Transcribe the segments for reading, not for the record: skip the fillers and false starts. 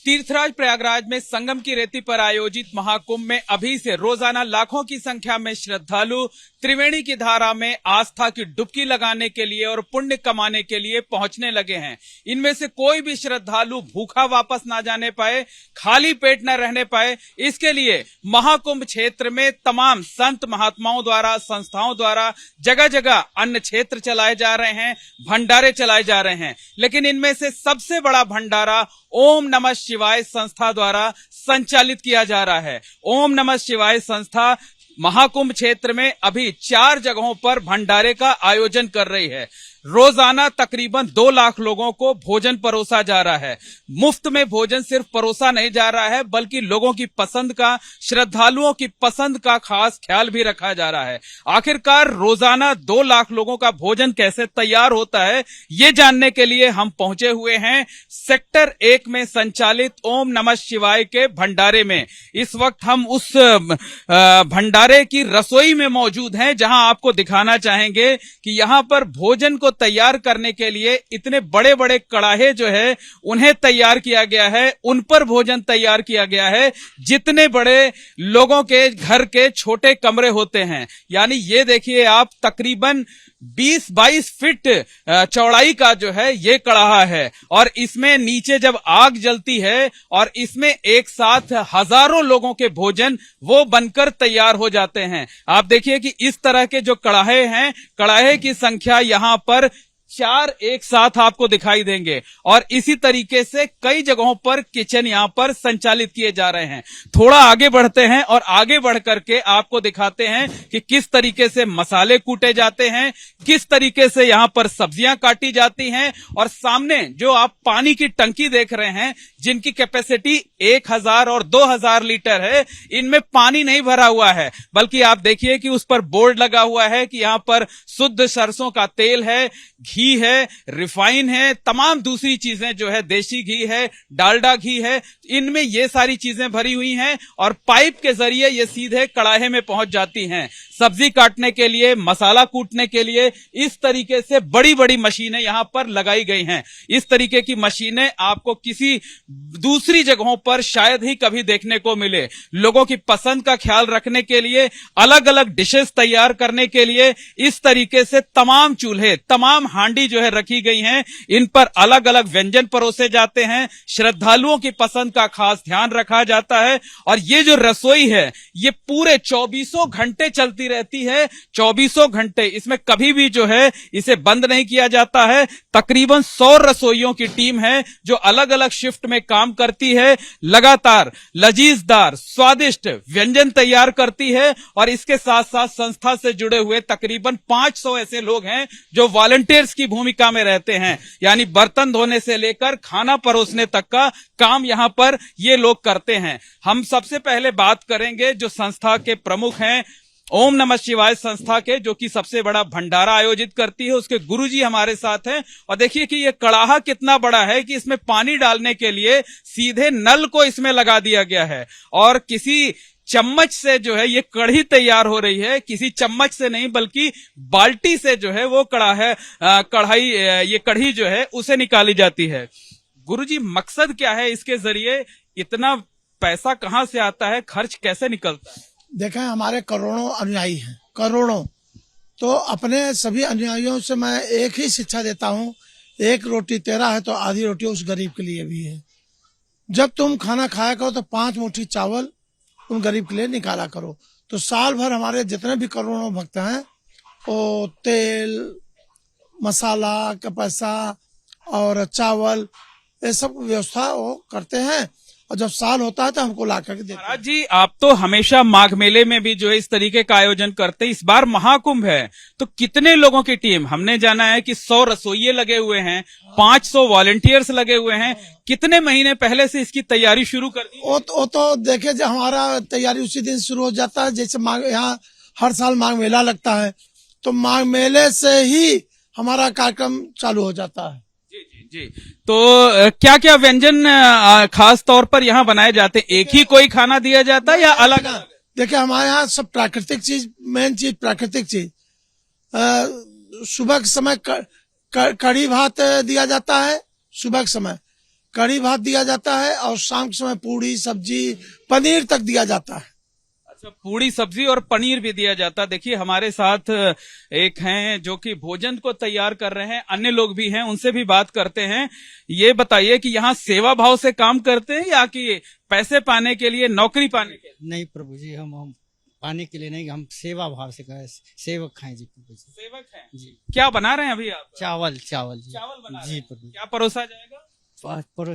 तीर्थराज प्रयागराज में संगम की रेती पर आयोजित महाकुंभ में अभी से रोजाना लाखों की संख्या में श्रद्धालु त्रिवेणी की धारा में आस्था की डुबकी लगाने के लिए और पुण्य कमाने के लिए पहुंचने लगे हैं। इनमें से कोई भी श्रद्धालु भूखा वापस ना जाने पाए, खाली पेट न रहने पाए, इसके लिए महाकुंभ क्षेत्र में तमाम संत महात्माओं द्वारा, संस्थाओं द्वारा जगह जगह अन्न क्षेत्र चलाए जा रहे हैं, भंडारे चलाए जा रहे हैं। लेकिन इनमें से सबसे बड़ा भंडारा ओम नमः शिवाय संस्था द्वारा संचालित किया जा रहा है। ओम नमः शिवाय संस्था महाकुंभ क्षेत्र में अभी 4 जगहों पर भंडारे का आयोजन कर रही है। रोजाना तकरीबन 2 लाख लोगों को भोजन परोसा जा रहा है। मुफ्त में भोजन सिर्फ परोसा नहीं जा रहा है, बल्कि लोगों की पसंद का, श्रद्धालुओं की पसंद का खास ख्याल भी रखा जा रहा है। आखिरकार रोजाना 2 लाख लोगों का भोजन कैसे तैयार होता है, ये जानने के लिए हम पहुंचे हुए हैं सेक्टर 1 में संचालित ओम नमः शिवाय के भंडारे में। इस वक्त हम उस भंडारे की रसोई में मौजूद हैं, जहां आपको दिखाना चाहेंगे कि यहां पर भोजन को तैयार करने के लिए इतने बड़े बड़े कड़ाहे जो है उन्हें तैयार किया गया है, उन पर भोजन तैयार किया गया है जितने बड़े लोगों के घर के छोटे कमरे होते हैं। यानी ये देखिए आप, तकरीबन 20-22 फीट चौड़ाई का जो है ये कड़ाहा है, और इसमें नीचे जब आग जलती है और इसमें एक साथ हजारों लोगों के भोजन वो बनकर तैयार हो जाते हैं। आप देखिए कि इस तरह के जो कड़ाहे हैं, कड़ाहे की संख्या यहां पर 4 एक साथ आपको दिखाई देंगे, और इसी तरीके से कई जगहों पर किचन यहां पर संचालित किए जा रहे हैं। थोड़ा आगे बढ़ते हैं और आगे बढ़ करके आपको दिखाते हैं कि किस तरीके से मसाले कूटे जाते हैं, किस तरीके से यहां पर सब्जियां काटी जाती हैं, और सामने जो आप पानी की टंकी देख रहे हैं जिनकी कैपेसिटी 1000 और 2000 लीटर है, इनमें पानी नहीं भरा हुआ है, बल्कि आप देखिए कि उस पर बोर्ड लगा हुआ है कि यहां पर शुद्ध सरसों का तेल है, घी है, रिफाइन है, तमाम दूसरी चीजें जो है, देसी घी है, डालडा घी है, इनमें ये सारी चीजें भरी हुई हैं और पाइप के जरिए ये सीधे कड़ाहे में पहुंच जाती हैं। सब्जी काटने के लिए, मसाला कूटने के लिए इस तरीके से बड़ी बड़ी मशीनें यहां पर लगाई गई हैं। इस तरीके की मशीनें आपको किसी दूसरी जगहों पर शायद ही कभी देखने को मिले। लोगों की पसंद का ख्याल रखने के लिए, अलग अलग डिशेस तैयार करने के लिए इस तरीके से तमाम चूल्हे, तमाम हांडी जो है रखी गई हैं, इन पर अलग अलग व्यंजन परोसे जाते हैं। श्रद्धालुओं की पसंद का खास ध्यान रखा जाता है, और ये जो रसोई है ये पूरे 24 घंटे चलती रहती है। 24 घंटे, इसमें कभी भी जो है इसे बंद नहीं किया जाता है। तकरीबन 100 रसोइयों की टीम है जो अलग अलग शिफ्ट में काम करती है, लगातार लजीजदार स्वादिष्ट व्यंजन तैयार करती है, और इसके साथ साथ संस्था से जुड़े हुए तकरीबन 500 ऐसे लोग हैं जो वॉलंटियर्स की भूमिका में रहते हैं। यानी बर्तन धोने से लेकर खाना परोसने तक का काम यहां पर ये लोग करते हैं। हम सबसे पहले बात करेंगे जो संस्था के प्रमुख हैं, ओम नमः शिवाय संस्था के, जो कि सबसे बड़ा भंडारा आयोजित करती है, उसके गुरुजी हमारे साथ हैं। और देखिए कि ये कड़ाहा कितना बड़ा है कि इसमें पानी डालने के लिए सीधे नल को इसमें लगा दिया गया है, और किसी चम्मच से जो है ये कढ़ी तैयार हो रही है, किसी चम्मच से नहीं बल्कि बाल्टी से जो है वो ये कढ़ी जो है उसे निकाली जाती है। गुरुजी, मकसद क्या है इसके जरिए? इतना पैसा कहां से आता है, खर्च कैसे निकलता है? देखें, हमारे करोड़ों अनुयायी हैं, करोड़ों। तो अपने सभी अनुयायियों से मैं एक ही शिक्षा देता हूँ, एक रोटी तेरा है तो आधी रोटी उस गरीब के लिए भी है। जब तुम खाना खाया करो तो 5 मुट्ठी चावल उन गरीब के लिए निकाला करो। तो साल भर हमारे जितने भी करोड़ों भक्त हैं वो तेल, मसाला का पैसा और चावल, ये सब व्यवस्था वो करते हैं, और जब साल होता है तो हमको ला करके देते हैं। महाराज जी, आप तो हमेशा माघ मेले में भी जो है इस तरीके का आयोजन करते हैं, इस बार महाकुंभ है तो कितने लोगों की टीम? हमने जाना है कि 100 रसोइये लगे हुए हैं, 500 वॉलंटियर्स लगे हुए हैं। कितने महीने पहले से इसकी तैयारी शुरू कर दी? वो तो देखिए, जब हमारा तैयारी उसी दिन शुरू हो जाता है। जैसे यहाँ हर साल माघ मेला लगता है, तो माघ मेले से ही हमारा कार्यक्रम चालू हो जाता है। जी, तो क्या क्या व्यंजन खास तौर पर यहाँ बनाए जाते हैं? एक ही कोई खाना दिया जाता है या अलग अलग? देखिए, हमारे यहाँ सब प्राकृतिक चीज, मेन चीज प्राकृतिक चीज। सुबह के समय कढ़ी भात दिया जाता है सुबह के समय, कड़ी भात दिया जाता है और शाम के समय पूड़ी सब्जी पनीर तक दिया जाता है। अच्छा, पूड़ी सब्जी और पनीर भी दिया जाता है। देखिए हमारे साथ एक हैं जो कि भोजन को तैयार कर रहे हैं, अन्य लोग भी हैं, उनसे भी बात करते हैं। ये बताइए कि यहाँ सेवा भाव से काम करते हैं या कि पैसे पाने के लिए, नौकरी पाने के लिए? नहीं प्रभु जी, हम पाने के लिए नहीं, हम सेवा भाव से कहे, सेवक हैं जी प्रभु जी। सेवक हैं जी। क्या बना रहे हैं अभी आप? चावल जी। चावल बना रहे जी हैं। प्रभु जी। क्या परोसा जाएगा?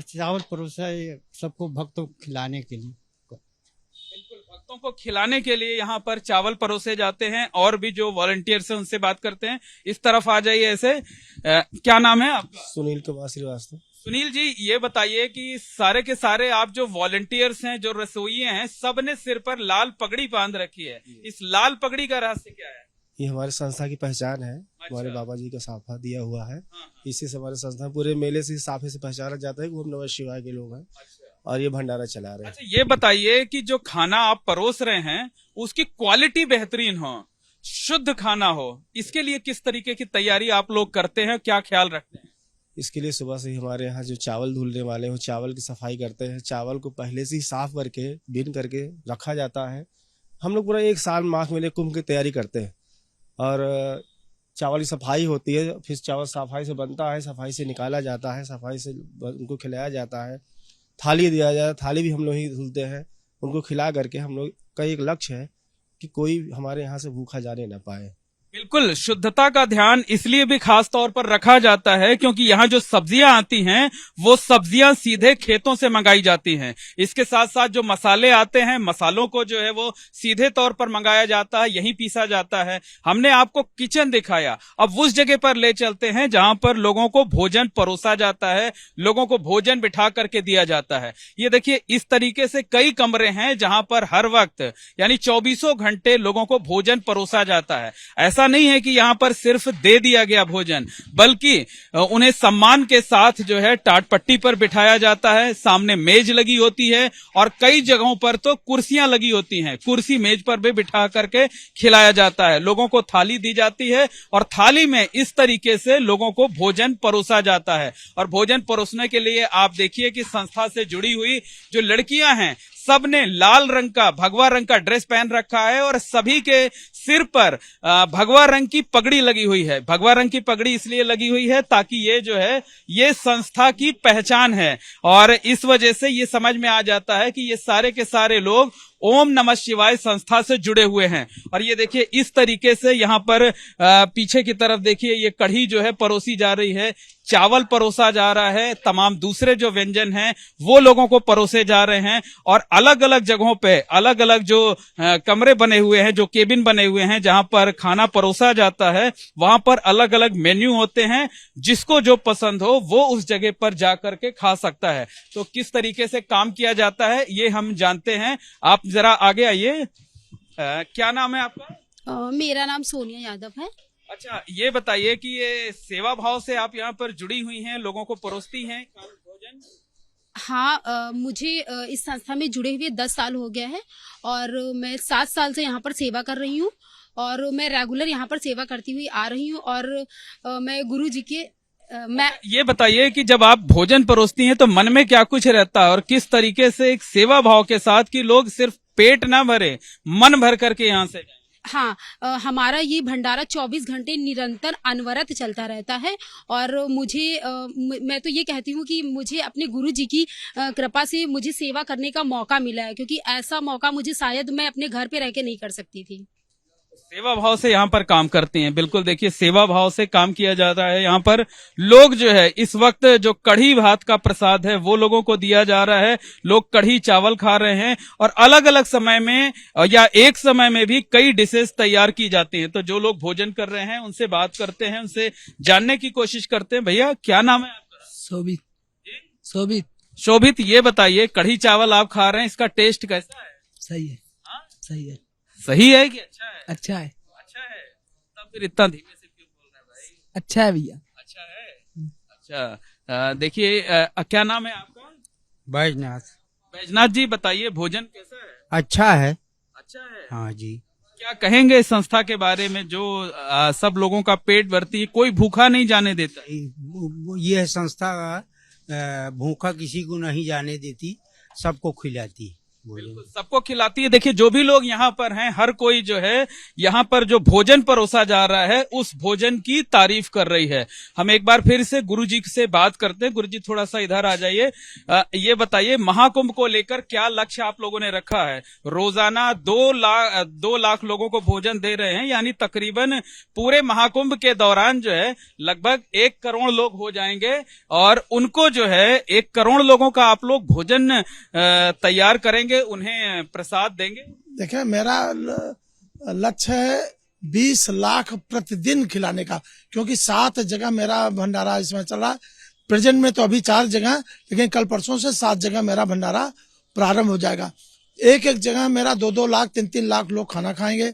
चावल परोसा है सबको, भक्तों को खिलाने के लिए। बिल्कुल, भक्तों को खिलाने के लिए यहाँ पर चावल परोसे जाते हैं। और भी जो वॉलंटियर्स हैं उनसे बात करते हैं। इस तरफ आ जाइए ऐसे। क्या नाम है आपका? सुनील कुमार श्रीवास्तव। सुनील जी, ये बताइए कि सारे के सारे आप जो वॉलंटियर्स हैं, जो रसोई हैं, सब ने सिर पर लाल पगड़ी बांध रखी है। इस लाल पगड़ी का रहस्य क्या है? ये हमारे संस्था की पहचान है। अच्छा। हमारे बाबा जी का साफा दिया हुआ है। हाँ। इससे से हमारे संस्था पूरे मेले से साफे से पहचाना जाता है कि वो हम नमः शिवाय के लोग हैं अच्छा। और ये भंडारा चला रहे हैं। अच्छा, ये बताइए कि जो खाना आप परोस रहे हैं उसकी क्वालिटी बेहतरीन हो, शुद्ध खाना हो, इसके लिए किस तरीके की तैयारी आप लोग करते हैं, क्या ख्याल रखते हैं? इसके लिए सुबह से ही हमारे यहाँ जो चावल धुलने वाले हैं चावल की सफाई करते हैं। चावल को पहले से ही साफ करके बीन करके रखा जाता है। हम लोग पूरा एक साल माघ मेले कुंभ की तैयारी करते हैं और चावल की सफाई होती है। फिर चावल सफाई से बनता है, सफाई से निकाला जाता है, सफाई से उनको खिलाया जाता है। थाली दिया जाता है, थाली भी हम लोग ही धुलते हैं। उनको खिला करके हम लोग का एक लक्ष्य है कि कोई हमारे यहाँ से भूखा जाने ना पाए। बिल्कुल, शुद्धता का ध्यान इसलिए भी खास तौर पर रखा जाता है क्योंकि यहाँ जो सब्जियां आती हैं वो सब्जियां सीधे खेतों से मंगाई जाती हैं। इसके साथ साथ जो मसाले आते हैं, मसालों को जो है वो सीधे तौर पर मंगाया जाता है, यहीं पीसा जाता है। हमने आपको किचन दिखाया, अब उस जगह पर ले चलते हैं जहां पर लोगों को भोजन परोसा जाता है, लोगों को भोजन बिठा करके दिया जाता है। ये देखिए, इस तरीके से कई कमरे हैं जहां पर हर वक्त यानी 24 घंटे लोगों को भोजन परोसा जाता है। ऐसा नहीं है कि यहाँ पर सिर्फ दे दिया गया भोजन, बल्कि उन्हें सम्मान के साथ जो है टाट पट्टी पर बिठाया जाता है। सामने मेज लगी होती है और कई जगहों पर तो कुर्सियां लगी होती हैं, कुर्सी मेज पर भी बिठा करके खिलाया जाता है। लोगों को थाली दी जाती है और थाली में इस तरीके से लोगों को भोजन परोसा जाता है। और भोजन परोसने के लिए आप देखिए कि संस्था से जुड़ी हुई जो लड़कियां हैं सबने लाल रंग का, भगवा रंग का ड्रेस पहन रखा है और सभी के सिर पर भगवा रंग की पगड़ी लगी हुई है। भगवा रंग की पगड़ी इसलिए लगी हुई है ताकि ये जो है ये संस्था की पहचान है और इस वजह से ये समझ में आ जाता है कि ये सारे के सारे लोग ओम नमः शिवाय संस्था से जुड़े हुए हैं। और ये देखिए इस तरीके से यहाँ पर पीछे की तरफ देखिए ये कढ़ी जो है परोसी जा रही है, चावल परोसा जा रहा है, तमाम दूसरे जो व्यंजन हैं वो लोगों को परोसे जा रहे हैं। और अलग अलग जगहों पे अलग अलग जो कमरे बने हुए हैं, जो केबिन बने हुए हैं जहां पर खाना परोसा जाता है, वहां पर अलग अलग मेन्यू होते हैं। जिसको जो पसंद हो वो उस जगह पर जाकर के खा सकता है। तो किस तरीके से काम किया जाता है ये हम जानते हैं। आप जरा आगे आइए। क्या नाम है आपका? मेरा नाम सोनिया यादव है। अच्छा, ये बताइए कि ये सेवा भाव से आप यहाँ पर जुड़ी हुई हैं, लोगों को परोसती हैं भोजन? हाँ, मुझे इस संस्था में जुड़े हुए 10 साल हो गया है और मैं 7 साल से यहाँ पर सेवा कर रही हूँ और मैं रेगुलर यहाँ पर सेवा करती हुई आ रही हूँ। और मैं गुरु जी के मैं ये बताइए कि जब आप भोजन परोसती हैं तो मन में क्या कुछ रहता है और किस तरीके से एक सेवा भाव के साथ कि लोग सिर्फ पेट ना भरे, मन भर करके यहाँ से? हाँ, हमारा ये भंडारा 24 घंटे निरंतर अनवरत चलता रहता है और मुझे मैं तो ये कहती हूँ कि मुझे अपने गुरु जी की कृपा से मुझे सेवा करने का मौका मिला है, क्योंकि ऐसा मौका मुझे शायद मैं अपने घर पे रह के नहीं कर सकती थी। सेवा भाव से यहाँ पर काम करती हैं। बिल्कुल, देखिए सेवा भाव से काम किया जाता है। यहाँ पर लोग जो है इस वक्त जो कढ़ी भात का प्रसाद है वो लोगों को दिया जा रहा है। लोग कढ़ी चावल खा रहे हैं और अलग अलग समय में या एक समय में भी कई डिशेस तैयार की जाती हैं। तो जो लोग भोजन कर रहे हैं उनसे बात करते हैं, उनसे जानने की कोशिश करते हैं। भैया क्या नाम है आपका? शोभित। शोभित। शोभित, ये बताइए कढ़ी चावल आप खा रहे हैं, इसका टेस्ट कैसा है? सही है। सही है। सही है कि अच्छा है? अच्छा है। अच्छा है, तब फिर इतना धीमे से क्यों बोल रहे हैं भाई? अच्छा है भैया। अच्छा है। अच्छा, देखिए क्या नाम है आपका? बैजनाथ। बैजनाथ जी, बताइए भोजन कैसा है? अच्छा है। अच्छा है। हाँ जी। क्या कहेंगे इस संस्था के बारे में जो सब लोगों का पेट भरती है, कोई भूखा नहीं जाने देता? ये संस्था भूखा किसी को नहीं जाने देती, सबको खिलाती भोजन। सबको खिलाती है। देखिए जो भी लोग यहाँ पर हैं, हर कोई जो है यहाँ पर जो भोजन परोसा जा रहा है उस भोजन की तारीफ कर रही है। हम एक बार फिर से गुरुजी से बात करते हैं। गुरुजी थोड़ा सा इधर आ जाइए। ये बताइए महाकुंभ को लेकर क्या लक्ष्य आप लोगों ने रखा है? रोजाना 2 लाख लोगों को भोजन दे रहे हैं, यानी तकरीबन पूरे महाकुंभ के दौरान जो है लगभग 1 करोड़ लोग हो जाएंगे और उनको जो है 1 करोड़ लोगों का आप लोग भोजन तैयार करेंगे, उन्हें प्रसाद देंगे। देखिए मेरा लक्ष्य है 20 लाख प्रतिदिन खिलाने का, क्योंकि 7 जगह मेरा भंडारा इसमें चल रहा है। प्रेजेंट में तो अभी 4 जगह, लेकिन कल परसों से 7 जगह मेरा भंडारा प्रारंभ हो जाएगा। एक जगह मेरा 2-2 लाख 3-3 लाख लोग खाना खाएंगे।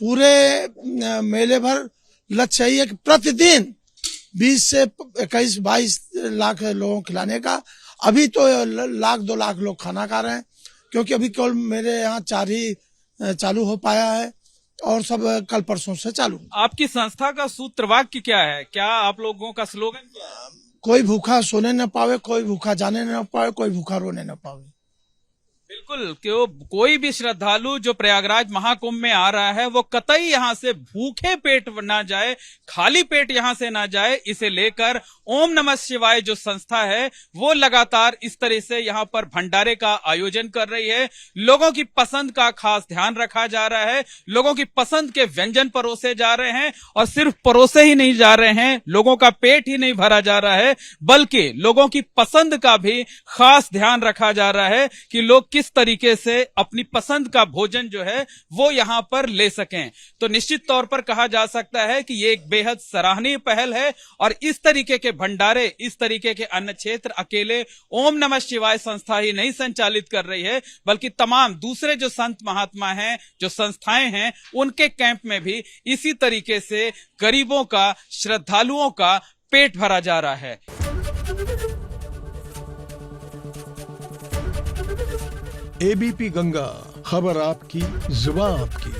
पूरे मेले भर लक्ष्य यही है कि प्रतिदिन 20 से 21-22 लाख लोगों को खिलाने का। अभी तो 1-2 लाख लोग खाना खा रहे हैं, क्योंकि अभी केवल मेरे यहाँ 4 ही चालू हो पाया है और सब कल परसों से चालू। आपकी संस्था का सूत्र वाक्य क्या है? क्या आप लोगों का स्लोगन क्या है? कोई भूखा सोने न पावे, कोई भूखा जाने न पावे, कोई भूखा रोने न पावे। बिल्कुल, क्यों कोई भी श्रद्धालु जो प्रयागराज महाकुंभ में आ रहा है वो कतई यहाँ से भूखे पेट ना जाए, खाली पेट यहाँ से ना जाए, इसे लेकर ओम नमः शिवाय जो संस्था है वो लगातार इस तरह से यहाँ पर भंडारे का आयोजन कर रही है। लोगों की पसंद का खास ध्यान रखा जा रहा है, लोगों की पसंद के व्यंजन परोसे जा रहे हैं और सिर्फ परोसे ही नहीं जा रहे हैं, लोगों का पेट ही नहीं भरा जा रहा है, बल्कि लोगों की पसंद का भी खास ध्यान रखा जा रहा है कि लोग किस तरीके से अपनी पसंद का भोजन जो है वो यहाँ पर ले सकें। तो निश्चित तौर पर कहा जा सकता है कि ये एक बेहद सराहनीय पहल है और इस तरीके के भंडारे, इस तरीके के अन्न क्षेत्र अकेले ओम नमः शिवाय संस्था ही नहीं संचालित कर रही है, बल्कि तमाम दूसरे जो संत महात्मा हैं, जो संस्थाएं हैं, उनके कैंप में भी इसी तरीके से गरीबों का, श्रद्धालुओं का पेट भरा जा रहा है। एबीपी गंगा, खबर आपकी, जुबान आपकी।